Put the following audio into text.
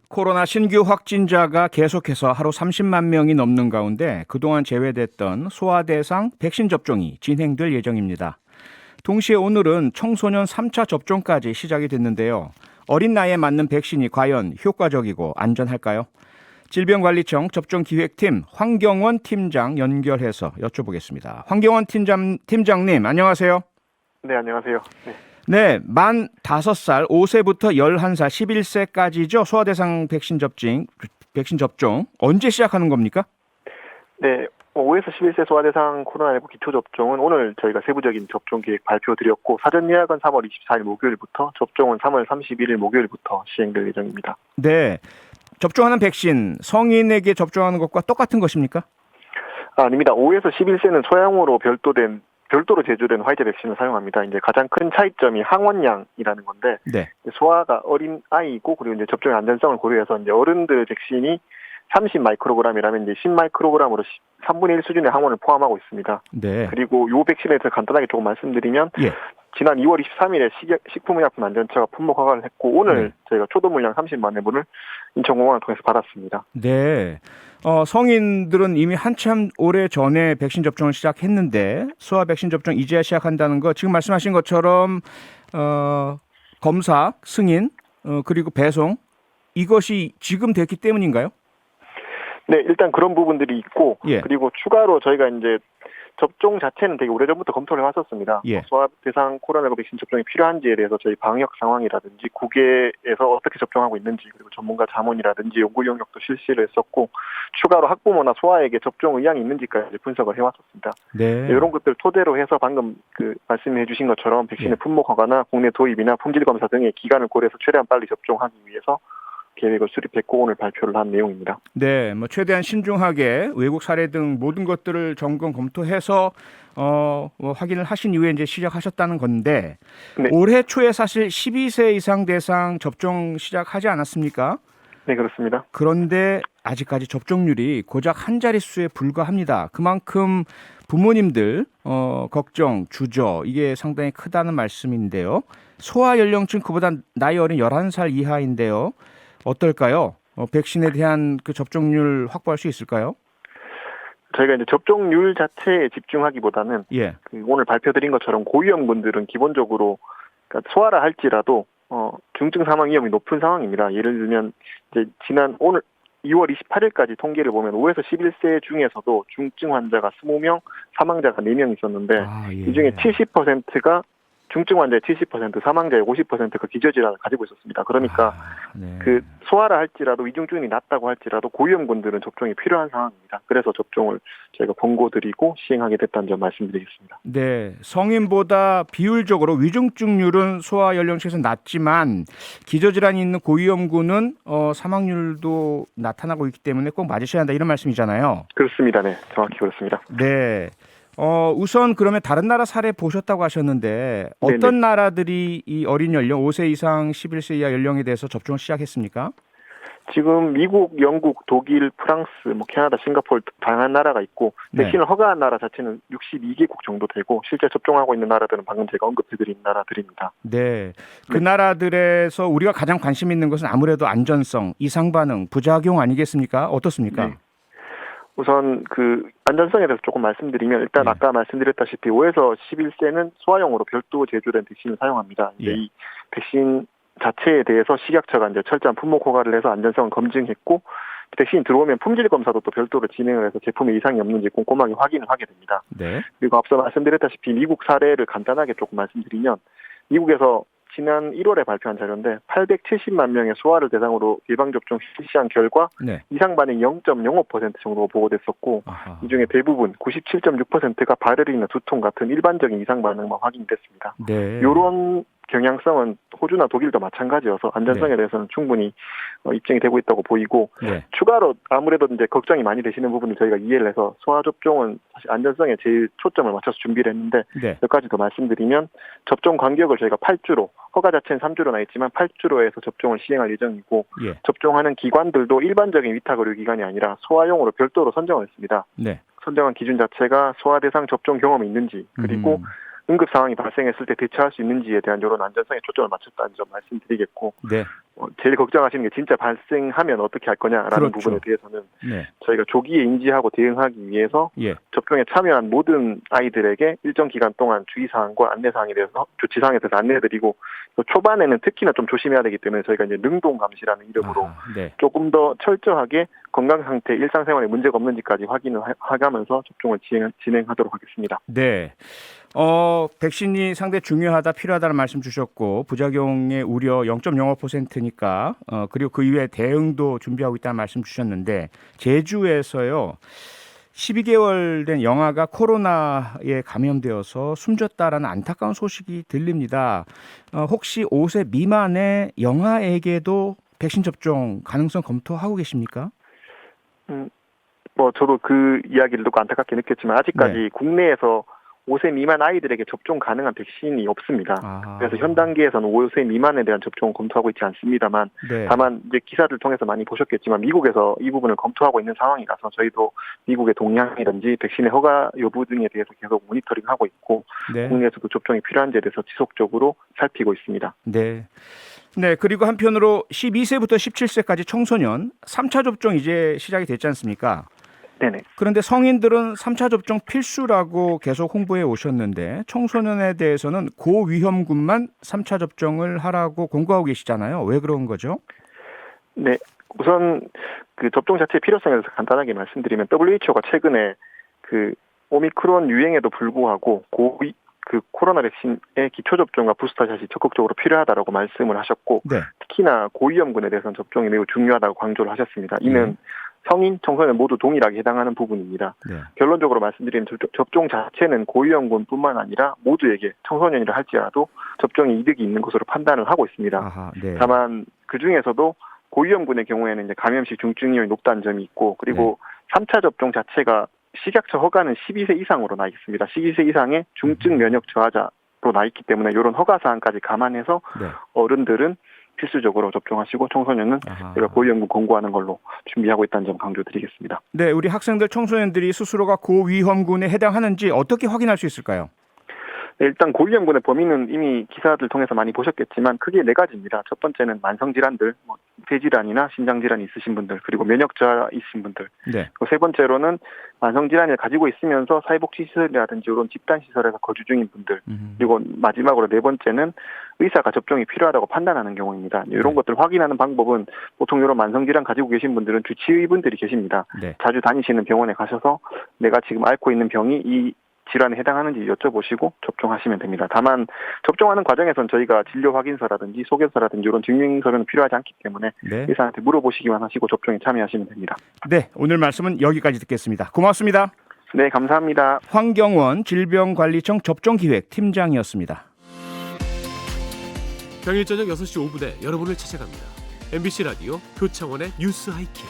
코로나 신규 확진자가 계속해서 하루 30만 명이 넘는 가운데 그동안 제외됐던 소아대상 백신 접종이 진행될 예정입니다. 동시에 오늘은 청소년 3차 접종까지 시작이 됐는데요. 어린 나이에 맞는 백신이 과연 효과적이고 안전할까요? 질병관리청 접종기획팀 황경원 팀장 연결해서 여쭤보겠습니다. 황경원 팀장님 안녕하세요. 네, 안녕하세요. 네, 만 5살, 5세부터 11살, 11세까지죠. 소아대상 백신 접종 언제 시작하는 겁니까? 네, 5에서 11세 소아대상 코로나19 기초접종은 오늘 저희가 세부적인 접종 계획 발표드렸고 사전 예약은 3월 24일 목요일부터 접종은 3월 31일 목요일부터 시행될 예정입니다. 네, 접종하는 백신 성인에게 접종하는 것과 똑같은 것입니까? 아닙니다. 5에서 11세는 소량으로 별도로 제조된 화이자 백신을 사용합니다. 이제 가장 큰 차이점이 항원량이라는 건데, 네. 소아가 어린 아이고, 그리고 이제 접종의 안전성을 고려해서 이제 어른들 백신이 30 마이크로그램이라면 이제 10 마이크로그램으로 3분의 1 수준의 항원을 포함하고 있습니다. 네. 그리고 이 백신에 대해서 간단하게 조금 말씀드리면, 예. 지난 2월 23일에 식품의약품안전처가 품목 허가를 했고, 오늘 네. 저희가 초도 물량 30만 회분을 인천공항을 통해서 받았습니다. 네. 성인들은 이미 한참 오래 전에 백신 접종을 시작했는데 소아 백신 접종 이제야 시작한다는 거 지금 말씀하신 것처럼 검사, 승인, 그리고 배송 이것이 지금 됐기 때문인가요? 네, 일단 그런 부분들이 있고, 예. 그리고 추가로 저희가 이제 접종 자체는 되게 오래전부터 검토를 해왔었습니다. 예. 소아 대상 코로나19 백신 접종이 필요한지에 대해서 저희 방역 상황이라든지 국외에서 어떻게 접종하고 있는지 그리고 전문가 자문이라든지 연구 용역도 실시를 했었고 추가로 학부모나 소아에게 접종 의향이 있는지까지 분석을 해왔었습니다. 네. 이런 것들 토대로 해서 방금 말씀해 주신 것처럼 백신의 예. 품목 허가나 국내 도입이나 품질 검사 등의 기간을 고려해서 최대한 빨리 접종하기 위해서 계획을 수립했고 오늘 발표를 한 내용입니다. 네, 최대한 신중하게 외국 사례 등 모든 것들을 점검 검토해서 확인을 하신 이후에 이제 시작하셨다는 건데 네. 올해 초에 사실 12세 이상 대상 접종 시작하지 않았습니까? 네, 그렇습니다. 그런데 아직까지 접종률이 고작 한 자릿수에 불과합니다. 그만큼 부모님들 걱정, 주저 이게 상당히 크다는 말씀인데요. 소아 연령층 그보다 나이 어린 11살 이하인데요. 어떨까요? 백신에 대한 그 접종률 확보할 수 있을까요? 저희가 이제 접종률 자체에 집중하기보다는 예. 오늘 발표드린 것처럼 고위험군들은 기본적으로 그러니까 소아라 할지라도 중증 사망 위험이 높은 상황입니다. 예를 들면 이제 지난 오늘 2월 28일까지 통계를 보면 5에서 11세 중에서도 중증 환자가 20명, 사망자가 4명 있었는데 예. 이 중에 70%가 중증 환자의 70%, 사망자의 50%가 기저질환을 가지고 있었습니다. 그러니까 네. 소아라 할지라도 위중증이 낮다고 할지라도 고위험군들은 접종이 필요한 상황입니다. 그래서 접종을 저희가 권고드리고 시행하게 됐다는 점 말씀드리겠습니다. 네, 성인보다 비율적으로 위중증률은 소아 연령층에서 낮지만 기저질환이 있는 고위험군은 사망률도 나타나고 있기 때문에 꼭 맞으셔야 한다 이런 말씀이잖아요. 그렇습니다. 네, 정확히 그렇습니다. 네. 우선 그러면 다른 나라 사례 보셨다고 하셨는데 어떤 네네. 나라들이 이 어린 연령 5세 이상 11세 이하 연령에 대해서 접종을 시작했습니까? 지금 미국, 영국, 독일, 프랑스, 캐나다, 싱가포르 다양한 나라가 있고 백신을 허가한 나라 자체는 62개국 정도 되고 실제 접종하고 있는 나라들은 방금 제가 언급해드린 나라들입니다. 네, 그 나라들에서 우리가 가장 관심 있는 것은 아무래도 안전성, 이상 반응, 부작용 아니겠습니까? 어떻습니까? 네. 우선 안전성에 대해서 조금 말씀드리면 일단 예. 아까 말씀드렸다시피 5에서 11세는 소아용으로 별도 제조된 백신을 사용합니다. 예. 이 백신 자체에 대해서 식약처가 이제 철저한 품목 허가를 해서 안전성을 검증했고 백신이 들어오면 품질 검사도 또 별도로 진행을 해서 제품에 이상이 없는지 꼼꼼하게 확인을 하게 됩니다. 네. 그리고 앞서 말씀드렸다시피 미국 사례를 간단하게 조금 말씀드리면 미국에서 지난 1월에 발표한 자료인데 870만 명의 소아를 대상으로 예방접종 실시한 결과 네. 이상 반응이 0.05% 정도가 보고됐었고 아하. 이 중에 대부분 97.6%가 발열이나 두통 같은 일반적인 이상 반응만 확인됐습니다. 네. 이런 경향성은 호주나 독일도 마찬가지여서 안전성에 대해서는 충분히 입증이 되고 있다고 보이고 네. 추가로 아무래도 이제 걱정이 많이 되시는 부분을 저희가 이해를 해서 소아 접종은 사실 안전성에 제일 초점을 맞춰서 준비를 했는데 네. 몇 가지 더 말씀드리면 접종 간격을 저희가 8주로 허가 자체는 3주로 나 있지만 8주로 해서 접종을 시행할 예정이고 예. 접종하는 기관들도 일반적인 위탁 의료기관이 아니라 소아용으로 별도로 선정을 했습니다. 네. 선정한 기준 자체가 소아 대상 접종 경험이 있는지 그리고 응급 상황이 발생했을 때 대처할 수 있는지에 대한 이런 안전성에 초점을 맞췄다는 점 말씀드리겠고 네. 제일 걱정하시는 게 진짜 발생하면 어떻게 할 거냐라는 그렇죠. 부분에 대해서는 네. 저희가 조기에 인지하고 대응하기 위해서 예. 접종에 참여한 모든 아이들에게 일정 기간 동안 주의사항과 안내사항에 대해서 조치사항에 대해서 안내해드리고 초반에는 특히나 좀 조심해야 되기 때문에 저희가 이제 능동감시라는 이름으로 네. 조금 더 철저하게 건강 상태, 일상생활에 문제가 없는지까지 확인을 해가면서 접종을 진행하도록 하겠습니다. 네. 백신이 상당히 중요하다, 필요하다는 말씀 주셨고 부작용의 우려 0.05%니까 그리고 그 이외에 대응도 준비하고 있다는 말씀 주셨는데 제주에서요. 12개월 된 영아가 코로나에 감염되어서 숨졌다라는 안타까운 소식이 들립니다. 혹시 5세 미만의 영아에게도 백신 접종 가능성 검토하고 계십니까? 저도 그 이야기를 듣고 안타깝게 느꼈지만 아직까지 네. 국내에서 5세 미만 아이들에게 접종 가능한 백신이 없습니다. 그래서 현 단계에서는 5세 미만에 대한 접종을 검토하고 있지 않습니다만 네. 다만 이제 기사를 통해서 많이 보셨겠지만 미국에서 이 부분을 검토하고 있는 상황이라서 저희도 미국의 동향이든지 백신의 허가 여부 등에 대해서 계속 모니터링하고 있고 네. 국내에서도 접종이 필요한지에 대해서 지속적으로 살피고 있습니다. 네. 네, 그리고 한편으로 12세부터 17세까지 청소년 3차 접종 이제 시작이 됐지 않습니까? 네네. 그런데 성인들은 3차 접종 필수라고 계속 홍보해 오셨는데 청소년에 대해서는 고위험군만 3차 접종을 하라고 공고하고 계시잖아요. 왜 그런 거죠? 네. 우선 그 접종 자체의 필요성에 대해서 간단하게 말씀드리면 WHO가 최근에 그 오미크론 유행에도 불구하고 그 코로나 백신의 기초 접종과 부스터샷이 적극적으로 필요하다라고 말씀을 하셨고 네. 특히나 고위험군에 대해서는 접종이 매우 중요하다고 강조를 하셨습니다. 이는 성인, 청소년 모두 동일하게 해당하는 부분입니다. 네. 결론적으로 말씀드리면 접종 자체는 고위험군뿐만 아니라 모두에게 청소년이라 할지라도 접종에 이득이 있는 것으로 판단을 하고 있습니다. 아하, 네. 다만 그 중에서도 고위험군의 경우에는 이제 감염 시 중증 위험이 높다는 점이 있고 그리고 3차 접종 자체가 식약처 허가는 12세 이상으로 나 있습니다. 12세 이상의 중증 면역 저하자로 나 있기 때문에 이런 허가 사항까지 감안해서 네. 어른들은 필수적으로 접종하시고 청소년은 제가 고위험군 권고하는 걸로 준비하고 있다는 점 강조드리겠습니다. 네, 우리 학생들, 청소년들이 스스로가 고위험군에 해당하는지 어떻게 확인할 수 있을까요? 네, 일단 고위험군의 범위는 이미 기사들 통해서 많이 보셨겠지만 크게 4가지입니다. 첫 번째는 만성질환들, 폐질환이나 심장질환이 있으신 분들, 그리고 면역저하 있으신 분들. 네. 그리고 세 번째로는 만성질환을 가지고 있으면서 사회복지시설이라든지 이런 집단시설에서 거주 중인 분들. 그리고 마지막으로 4번째는 의사가 접종이 필요하다고 판단하는 경우입니다. 이런 것들을 확인하는 방법은 보통 이런 만성질환 가지고 계신 분들은 주치의분들이 계십니다. 네. 자주 다니시는 병원에 가셔서 내가 지금 앓고 있는 병이 이 질환에 해당하는지 여쭤보시고 접종하시면 됩니다. 다만 접종하는 과정에서는 저희가 진료 확인서라든지 소견서라든지 이런 증명서는 필요하지 않기 때문에 네. 의사한테 물어보시기만 하시고 접종에 참여하시면 됩니다. 네, 오늘 말씀은 여기까지 듣겠습니다. 고맙습니다. 네, 감사합니다. 황경원 질병관리청 접종기획 팀장이었습니다. 평일 저녁 6시 5분에 여러분을 찾아갑니다. MBC 라디오 표창원의 뉴스 하이킥.